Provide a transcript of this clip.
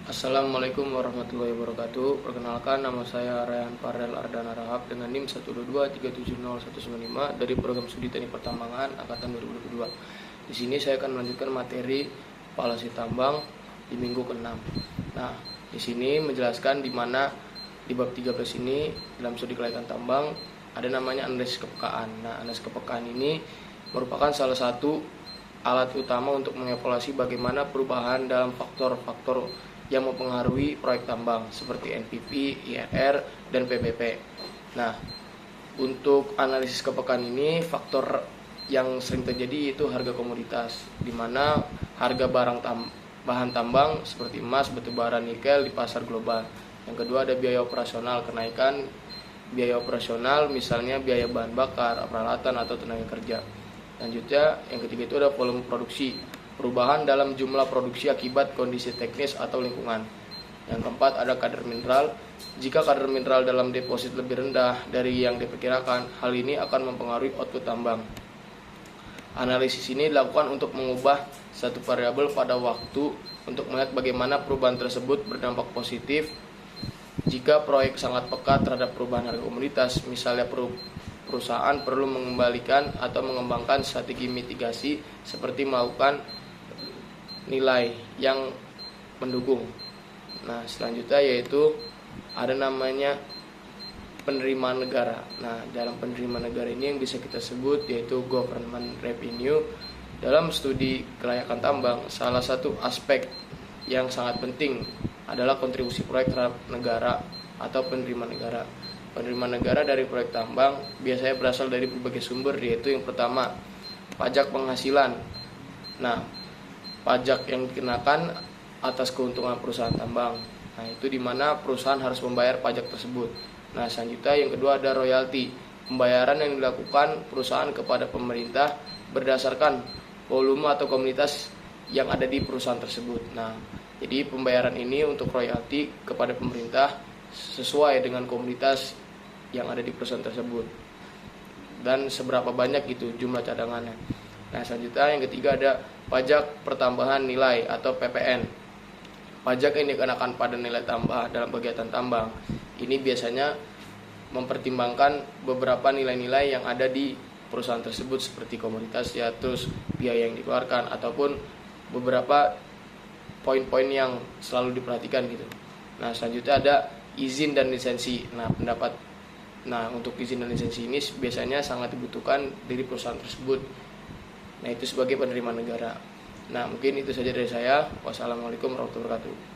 Assalamualaikum warahmatullahi wabarakatuh. Perkenalkan, nama saya Rayhan Farel Ardana Rahab dengan NIM 122370195 dari Program Studi Teknik Pertambangan Angkatan 2022. Di sini saya akan melanjutkan materi palasi tambang di minggu ke-6. Nah, di sini menjelaskan di mana di bab 13 ini dalam studi kelayakan tambang ada namanya analisis kepekaan. Nah, analisis kepekaan ini merupakan salah satu alat utama untuk mengevaluasi bagaimana perubahan dalam faktor-faktor yang mempengaruhi proyek tambang seperti NPV, IRR, dan PBP. Nah, untuk analisis kepekaan ini faktor yang sering terjadi itu harga komoditas, di mana harga bahan tambang seperti emas, batu bara, nikel di pasar global. Yang kedua ada biaya operasional, kenaikan biaya operasional misalnya biaya bahan bakar, peralatan atau tenaga kerja. Selanjutnya yang ketiga itu ada volume produksi, perubahan dalam jumlah produksi akibat kondisi teknis atau lingkungan. Yang keempat ada kadar mineral. Jika kadar mineral dalam deposit lebih rendah dari yang diperkirakan, hal ini akan mempengaruhi output tambang. Analisis ini dilakukan untuk mengubah satu variabel pada waktu untuk melihat bagaimana perubahan tersebut berdampak positif. Jika proyek sangat peka terhadap perubahan harga komoditas, misalnya perusahaan perlu mengembalikan atau mengembangkan strategi mitigasi seperti melakukan nilai yang mendukung. Nah, selanjutnya yaitu ada namanya penerimaan negara. Nah, dalam penerimaan negara ini yang bisa kita sebut yaitu government revenue. Dalam studi kelayakan tambang, salah satu aspek yang sangat penting adalah kontribusi proyek terhadap negara atau penerimaan negara. Penerimaan negara dari proyek tambang biasanya berasal dari berbagai sumber, yaitu yang pertama, pajak penghasilan. Nah, pajak yang dikenakan atas keuntungan perusahaan tambang. Nah, itu di mana perusahaan harus membayar pajak tersebut. Nah, selanjutnya yang kedua ada royalti, pembayaran yang dilakukan perusahaan kepada pemerintah berdasarkan volume atau komunitas yang ada di perusahaan tersebut. Nah, jadi pembayaran ini untuk royalti kepada pemerintah sesuai dengan komunitas yang ada di perusahaan tersebut dan seberapa banyak itu jumlah cadangannya. Nah, selanjutnya yang ketiga ada pajak pertambahan nilai atau PPN. Pajak yang dikenakan pada nilai tambah dalam kegiatan tambang. Ini biasanya mempertimbangkan beberapa nilai-nilai yang ada di perusahaan tersebut seperti komoditas ya, terus biaya yang dikeluarkan ataupun beberapa poin-poin yang selalu diperhatikan gitu. Nah, selanjutnya ada izin dan lisensi. Nah, untuk izin dan lisensi ini biasanya sangat dibutuhkan dari perusahaan tersebut. Nah, itu sebagai penerimaan negara. Nah, mungkin itu saja dari saya. Wassalamualaikum warahmatullahi wabarakatuh.